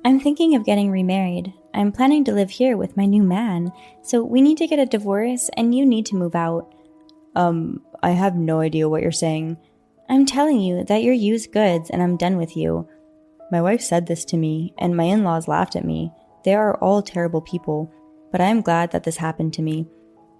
I'm thinking of getting remarried. I'm planning to live here with my new man, so we need to get a divorce and you need to move out. I have no idea what you're saying. I'm telling you that you're used goods and I'm done with you. My wife said this to me, and my in-laws laughed at me. They are all terrible people, but I am glad that this happened to me.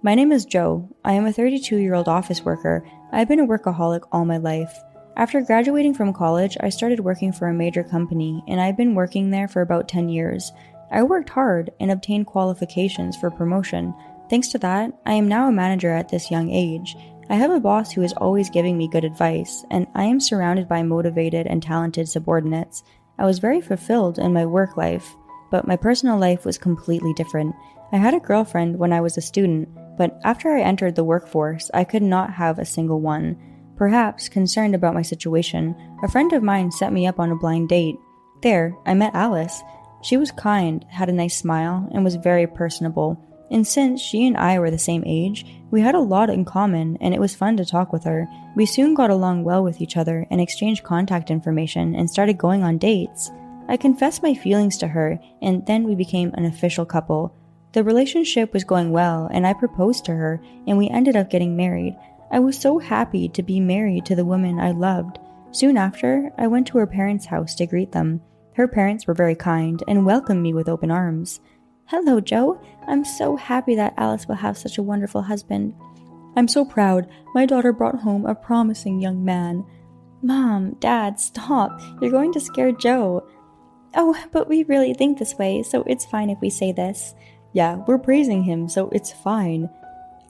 My name is Joe. I am a 32-year-old office worker. I've been a workaholic all my life. After graduating from college, I started working for a major company, and I've been working there for about 10 years. I worked hard and obtained qualifications for promotion. Thanks to that, I am now a manager at this young age. I have a boss who is always giving me good advice, and I am surrounded by motivated and talented subordinates. I was very fulfilled in my work life, but my personal life was completely different. I had a girlfriend when I was a student, but after I entered the workforce, I could not have a single one. Perhaps, concerned about my situation, a friend of mine set me up on a blind date. There, I met Alice. She was kind, had a nice smile, and was very personable. And since she and I were the same age, we had a lot in common, and it was fun to talk with her. We soon got along well with each other and exchanged contact information and started going on dates. I confessed my feelings to her, and then we became an official couple. The relationship was going well, and I proposed to her, and we ended up getting married. I was so happy to be married to the woman I loved. Soon after, I went to her parents' house to greet them. Her parents were very kind and welcomed me with open arms. Hello, Joe. I'm so happy that Alice will have such a wonderful husband. I'm so proud. My daughter brought home a promising young man. Mom, Dad, stop. You're going to scare Joe. Oh, but we really think this way, so it's fine if we say this. Yeah, we're praising him, so it's fine.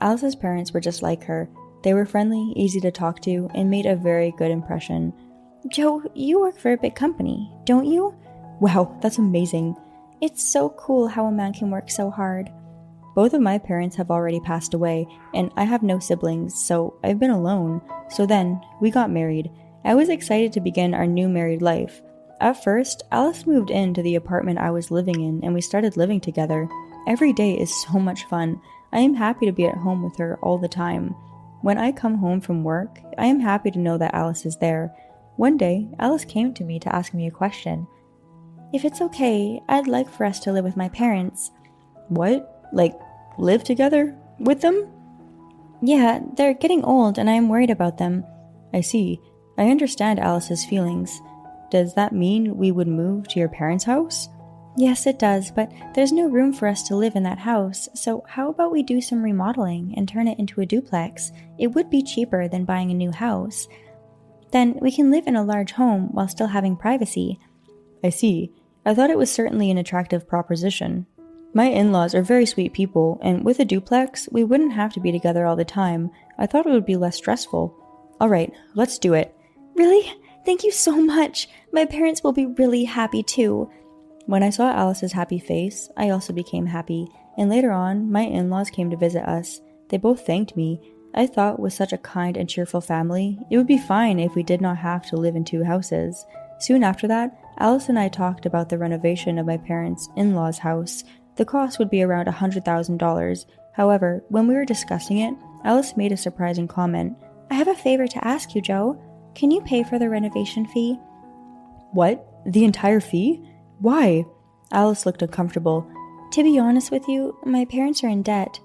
Alice's parents were just like her. They were friendly, easy to talk to, and made a very good impression. Joe, you work for a big company, don't you? Wow, that's amazing. It's so cool how a man can work so hard. Both of my parents have already passed away, and I have no siblings, so I've been alone. So then, we got married. I was excited to begin our new married life. At first, Alice moved into the apartment I was living in, and we started living together. Every day is so much fun. I am happy to be at home with her all the time. When I come home from work, I am happy to know that Alice is there. One day, Alice came to me to ask me a question. If it's okay, I'd like for us to live with my parents. What? Like, live together with them? Yeah, they're getting old and I am worried about them. I see. I understand Alice's feelings. Does that mean we would move to your parents' house? Yes, it does, but there's no room for us to live in that house, so how about we do some remodeling and turn it into a duplex? It would be cheaper than buying a new house. Then we can live in a large home while still having privacy. I see. I thought it was certainly an attractive proposition. My in-laws are very sweet people, and with a duplex, we wouldn't have to be together all the time. I thought it would be less stressful. All right, let's do it. Really? Thank you so much. My parents will be really happy too. When I saw Alice's happy face, I also became happy, and later on, my in-laws came to visit us. They both thanked me. I thought with such a kind and cheerful family, it would be fine if we did not have to live in two houses. Soon after that, Alice and I talked about the renovation of my parents' in-laws' house. The cost would be around $100,000. However, when we were discussing it, Alice made a surprising comment. I have a favor to ask you, Joe. Can you pay for the renovation fee? What? The entire fee? Why? Alice looked uncomfortable. To be honest with you, my parents are in debt.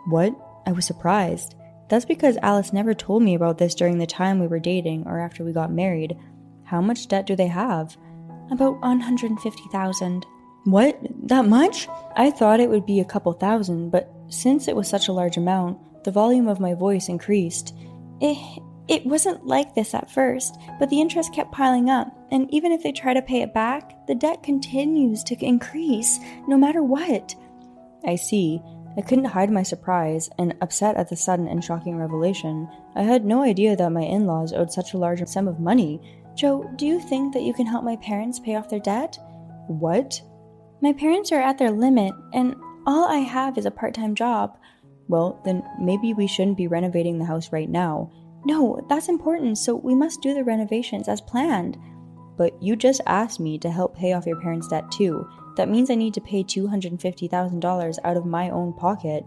What? I was surprised. That's because Alice never told me about this during the time we were dating or after we got married. How much debt do they have? About $150,000. What? That much? I thought it would be a couple thousand, but since it was such a large amount, the volume of my voice increased. It wasn't like this at first, but the interest kept piling up, and even if they try to pay it back, the debt continues to increase, no matter what. I see. I couldn't hide my surprise and upset at the sudden and shocking revelation. I had no idea that my in-laws owed such a large sum of money. Joe, do you think that you can help my parents pay off their debt? What? My parents are at their limit, and all I have is a part-time job. Well, then maybe we shouldn't be renovating the house right now. No, that's important, so we must do the renovations as planned. But you just asked me to help pay off your parents' debt too. That means I need to pay $250,000 out of my own pocket.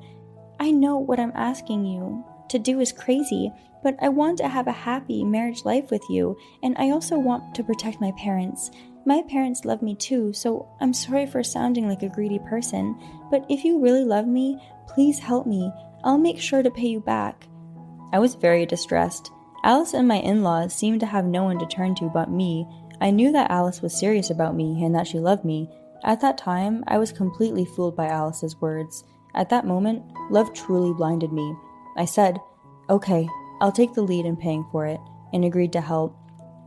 I know what I'm asking you to do is crazy, but I want to have a happy marriage life with you, and I also want to protect my parents. My parents love me too, so I'm sorry for sounding like a greedy person, but if you really love me, please help me. I'll make sure to pay you back." I was very distressed. Alice and my in-laws seemed to have no one to turn to but me. I knew that Alice was serious about me and that she loved me. At that time, I was completely fooled by Alice's words. At that moment, love truly blinded me. I said, "Okay, I'll take the lead in paying for it," and agreed to help.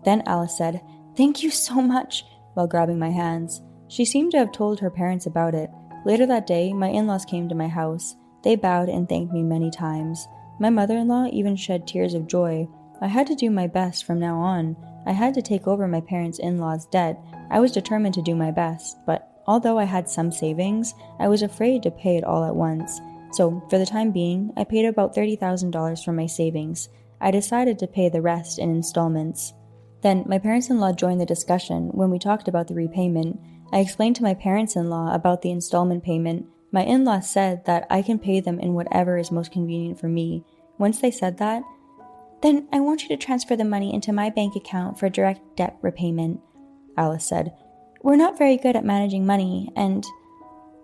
Then Alice said, "Thank you so much," while grabbing my hands. She seemed to have told her parents about it. Later that day, my in-laws came to my house. They bowed and thanked me many times. My mother-in-law even shed tears of joy. I had to do my best from now on. I had to take over my parents' in-laws' debt. I was determined to do my best, but although I had some savings, I was afraid to pay it all at once. So, for the time being, I paid about $30,000 from my savings. I decided to pay the rest in installments. Then, my parents-in-law joined the discussion when we talked about the repayment. I explained to my parents-in-law about the installment payment. My in-laws said that I can pay them in whatever is most convenient for me. Once they said that, "Then I want you to transfer the money into my bank account for direct debt repayment," Alice said. "We're not very good at managing money, and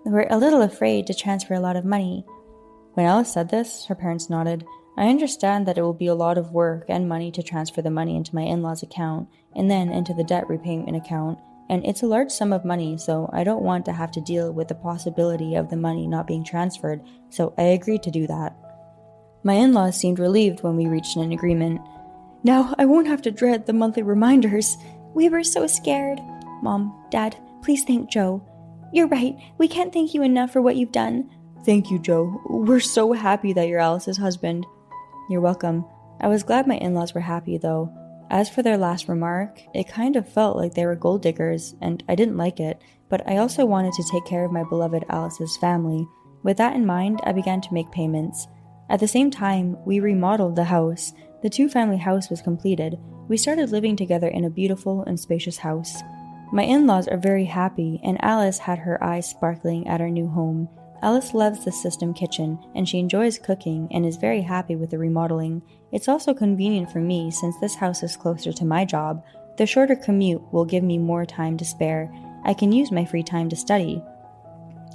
we're a little afraid to transfer a lot of money." When Alice said this, her parents nodded. I understand that it will be a lot of work and money to transfer the money into my in-laws' account and then into the debt repayment account, and it's a large sum of money, so I don't want to have to deal with the possibility of the money not being transferred, so I agreed to do that. My in-laws seemed relieved when we reached an agreement. "Now I won't have to dread the monthly reminders. We were so scared. Mom, Dad, please thank Joe. You're right, we can't thank you enough for what you've done." "Thank you, Joe. We're so happy that you're Alice's husband." "You're welcome." I was glad my in-laws were happy, though. As for their last remark, it kind of felt like they were gold diggers, and I didn't like it, but I also wanted to take care of my beloved Alice's family. With that in mind, I began to make payments. At the same time, we remodeled the house. The two-family house was completed. We started living together in a beautiful and spacious house. My in-laws are very happy, and Alice had her eyes sparkling at our new home. Alice loves the system kitchen, and she enjoys cooking and is very happy with the remodeling. It's also convenient for me since this house is closer to my job. The shorter commute will give me more time to spare. I can use my free time to study.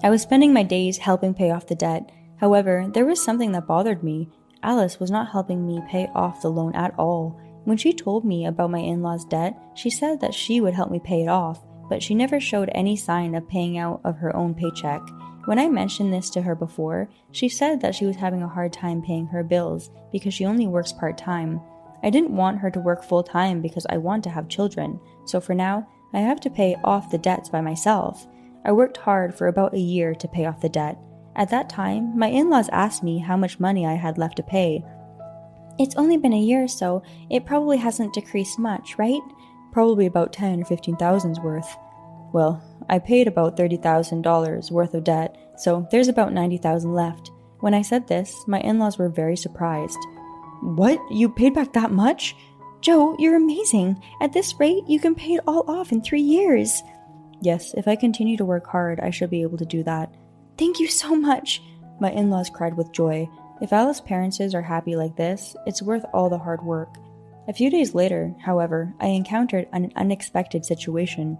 I was spending my days helping pay off the debt. However, there was something that bothered me. Alice was not helping me pay off the loan at all. When she told me about my in-laws' debt, she said that she would help me pay it off, but she never showed any sign of paying out of her own paycheck. When I mentioned this to her before, she said that she was having a hard time paying her bills because she only works part-time. I didn't want her to work full-time because I want to have children, so for now, I have to pay off the debts by myself. I worked hard for about a year to pay off the debt. At that time, my in-laws asked me how much money I had left to pay. "It's only been a year or so. It probably hasn't decreased much, right?" "Probably about 10 or 15,000's worth." "Well, I paid about $30,000 worth of debt, so there's about 90,000 left." When I said this, my in-laws were very surprised. "What? You paid back that much?" "Joe, you're amazing. At this rate, you can pay it all off in 3 years." "Yes, if I continue to work hard, I should be able to do that." "Thank you so much." My in-laws cried with joy. If Alice's parents are happy like this, it's worth all the hard work. A few days later, however, I encountered an unexpected situation.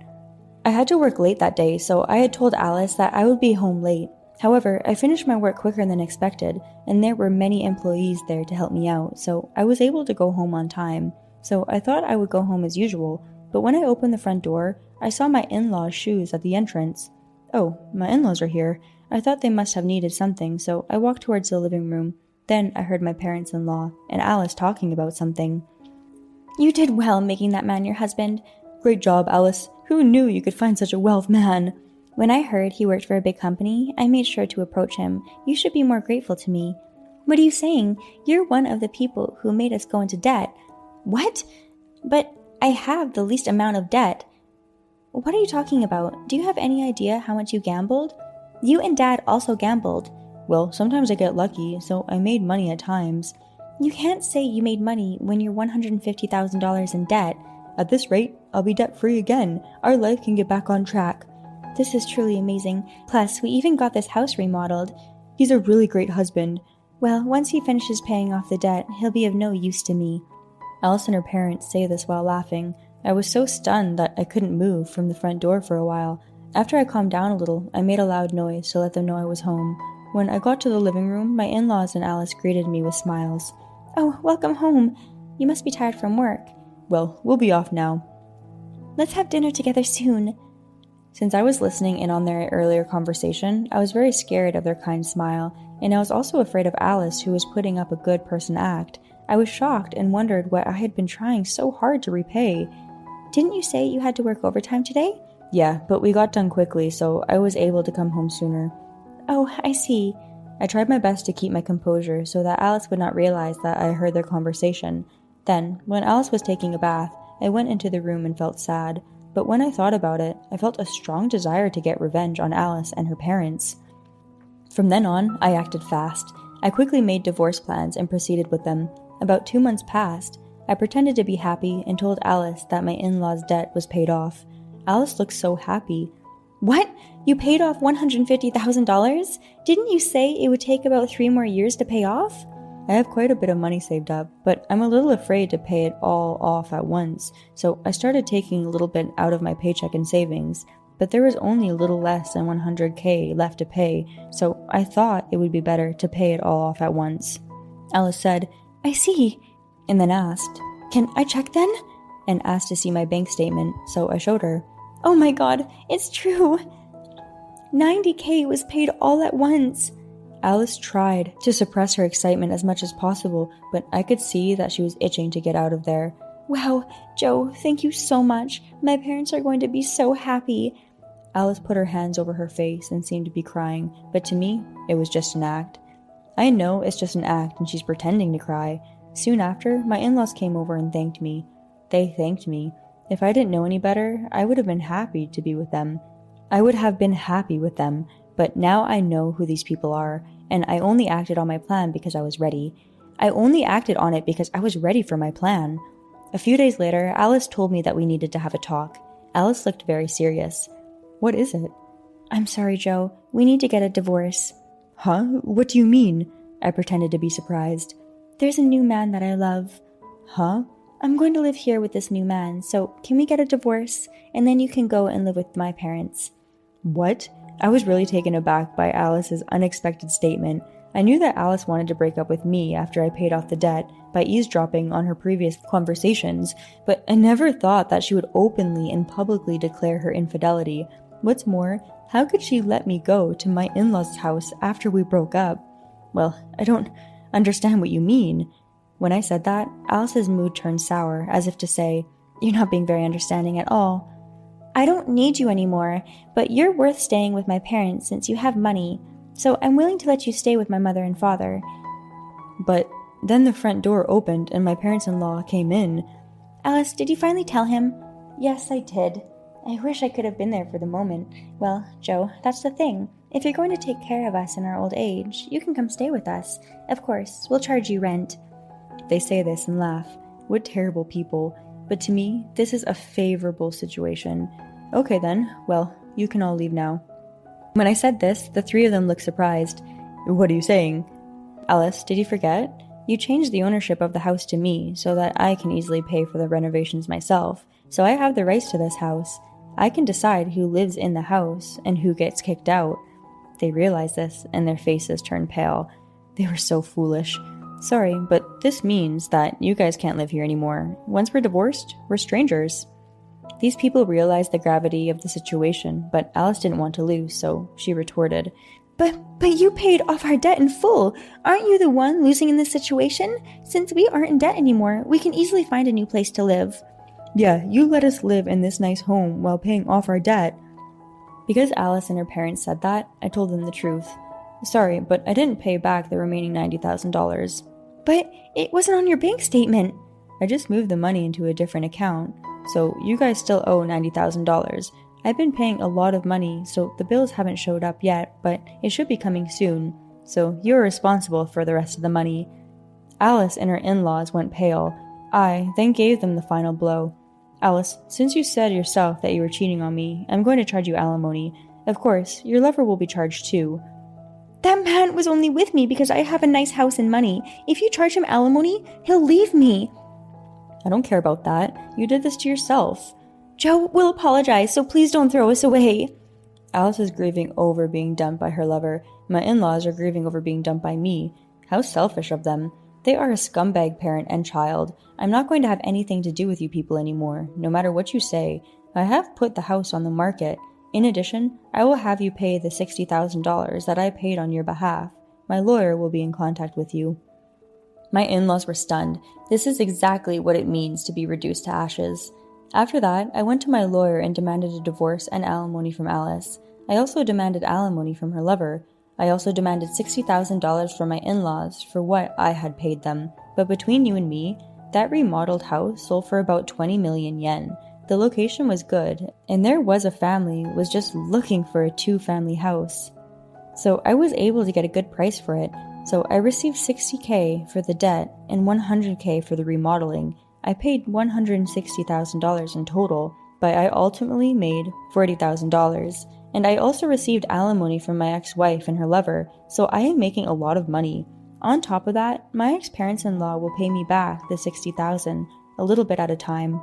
I had to work late that day, so I had told Alice that I would be home late. However, I finished my work quicker than expected, and there were many employees there to help me out, so I was able to go home on time. So I thought I would go home as usual, but when I opened the front door, I saw my in-laws' shoes at the entrance. Oh, my in-laws are here. I thought they must have needed something, so I walked towards the living room. Then I heard my parents-in-law and Alice talking about something. "You did well making that man your husband." "Great job, Alice. Who knew you could find such a wealthy man?" "When I heard he worked for a big company, I made sure to approach him. You should be more grateful to me." "What are you saying? You're one of the people who made us go into debt." "What? But I have the least amount of debt." "What are you talking about? Do you have any idea how much you gambled?" "You and Dad also gambled." "Well, sometimes I get lucky, so I made money at times." "You can't say you made money when you're $150,000 in debt." "At this rate, I'll be debt-free again. Our life can get back on track." "This is truly amazing. Plus, we even got this house remodeled." "He's a really great husband." "Well, once he finishes paying off the debt, he'll be of no use to me." Alice and her parents say this while laughing. I was so stunned that I couldn't move from the front door for a while. After I calmed down a little, I made a loud noise to let them know I was home. When I got to the living room, my in-laws and Alice greeted me with smiles. "Oh, welcome home. You must be tired from work." "Well, we'll be off now." "Let's have dinner together soon." Since I was listening in on their earlier conversation, I was very scared of their kind smile, and I was also afraid of Alice, who was putting up a good person act. I was shocked and wondered what I had been trying so hard to repay. "Didn't you say you had to work overtime today?" "Yeah, but we got done quickly, so I was able to come home sooner." "Oh, I see." I tried my best to keep my composure so that Alice would not realize that I heard their conversation. Then, when Alice was taking a bath, I went into the room and felt sad. But when I thought about it, I felt a strong desire to get revenge on Alice and her parents. From then on, I acted fast. I quickly made divorce plans and proceeded with them. About 2 months passed. I pretended to be happy and told Alice that my in-laws' debt was paid off. Alice looked so happy. "What? You paid off $150,000? Didn't you say it would take about 3 more years to pay off?" I have quite a bit of money saved up, but I'm a little afraid to pay it all off at once, so I started taking a little bit out of my paycheck in savings, but there was only a little less than $100K left to pay, so I thought it would be better to pay it all off at once. Alice said, "I see," and then asked, "Can I check then?" and asked to see my bank statement, so I showed her. "Oh my god, it's true! $90K was paid all at once." Alice tried to suppress her excitement as much as possible, but I could see that she was itching to get out of there. "Wow, Joe, thank you so much. My parents are going to be so happy." Alice put her hands over her face and seemed to be crying, but to me, it was just an act. I know it's just an act and she's pretending to cry. Soon after, my in-laws came over and thanked me. They thanked me. If I didn't know any better, I would have been happy to be with them. But now I know who these people are, and I only acted on my plan because I was ready. I only acted on it because I was ready for my plan. A few days later, Alice told me that we needed to have a talk. Alice looked very serious. "What is it?" "I'm sorry, Joe. We need to get a divorce." "Huh? What do you mean?" I pretended to be surprised. "There's a new man that I love." "Huh?" "I'm going to live here with this new man, so can we get a divorce? And then you can go and live with my parents." "What?" I was really taken aback by Alice's unexpected statement. I knew that Alice wanted to break up with me after I paid off the debt by eavesdropping on her previous conversations, but I never thought that she would openly and publicly declare her infidelity. What's more, how could she let me go to my in-laws' house after we broke up? "Well, I don't understand what you mean." When I said that, Alice's mood turned sour, as if to say, "You're not being very understanding at all." "I don't need you anymore, but you're worth staying with my parents since you have money, so I'm willing to let you stay with my mother and father." But then the front door opened and my parents-in-law came in. "Alice, did you finally tell him?" "Yes, I did." "I wish I could have been there for the moment." "Well, Joe, that's the thing. If you're going to take care of us in our old age, you can come stay with us. Of course, we'll charge you rent." They say this and laugh. What terrible people. But to me, this is a favorable situation. "Okay then, well, you can all leave now." When I said this, the 3 of them looked surprised. "What are you saying?" "Alice, did you forget? You changed the ownership of the house to me so that I can easily pay for the renovations myself. So I have the rights to this house. I can decide who lives in the house and who gets kicked out." They realized this and their faces turned pale. They were so foolish. "Sorry, but this means that you guys can't live here anymore. Once we're divorced, we're strangers." These people realized the gravity of the situation, but Alice didn't want to lose, so she retorted, But you paid off our debt in full. Aren't you the one losing in this situation? Since we aren't in debt anymore, we can easily find a new place to live." "Yeah, you let us live in this nice home while paying off our debt." Because Alice and her parents said that, I told them the truth. "Sorry, but I didn't pay back the remaining $90,000. "But it wasn't on your bank statement." "I just moved the money into a different account. So you guys still owe $90,000. I've been paying a lot of money, so the bills haven't showed up yet, but it should be coming soon. So you're responsible for the rest of the money." Alice and her in-laws went pale. I then gave them the final blow. "Alice, since you said yourself that you were cheating on me, I'm going to charge you alimony. Of course, your lover will be charged too." "That man was only with me because I have a nice house and money. If you charge him alimony, he'll leave me." I don't care about that. You did this to yourself. Joe will apologize, so please don't throw us away. Alice is grieving over being dumped by her lover. My in-laws are grieving over being dumped by me. How selfish of them. They are a scumbag parent and child. I'm not going to have anything to do with you people anymore, no matter what you say. I have put the house on the market. In addition, I will have you pay the $60,000 that I paid on your behalf. My lawyer will be in contact with you. My in-laws were stunned. This is exactly what it means to be reduced to ashes. After that, I went to my lawyer and demanded a divorce and alimony from Alice. I also demanded alimony from her lover. I also demanded $60,000 from my in-laws for what I had paid them. But between you and me, that remodeled house sold for about 20 million yen. The location was good, and there was a family who was just looking for a 2-family house. So I was able to get a good price for it. So I received $60K for the debt and $100K for the remodeling. I paid $160,000 in total, but I ultimately made $40,000. And I also received alimony from my ex-wife and her lover, so I am making a lot of money. On top of that, my ex-parents-in-law will pay me back the $60,000, a little bit at a time.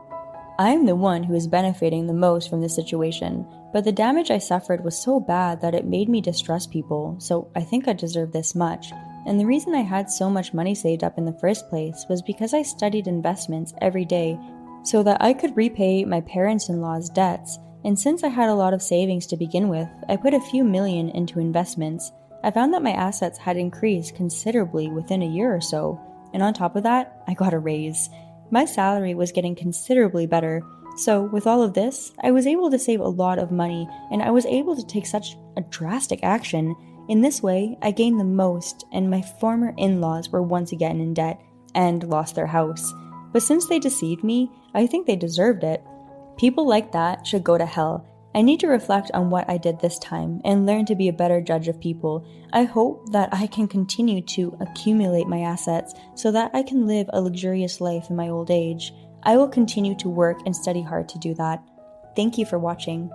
I am the one who is benefiting the most from this situation, but the damage I suffered was so bad that it made me distrust people, so I think I deserve this much. And the reason I had so much money saved up in the first place was because I studied investments every day so that I could repay my parents-in-law's debts. And since I had a lot of savings to begin with, I put a few million into investments. I found that my assets had increased considerably within a year or so, and on top of that, I got a raise. My salary was getting considerably better, so with all of this, I was able to save a lot of money, and I was able to take such a drastic action. In this way, I gained the most, and my former in-laws were once again in debt and lost their house. But since they deceived me, I think they deserved it. People like that should go to hell. I need to reflect on what I did this time and learn to be a better judge of people. I hope that I can continue to accumulate my assets so that I can live a luxurious life in my old age. I will continue to work and study hard to do that. Thank you for watching.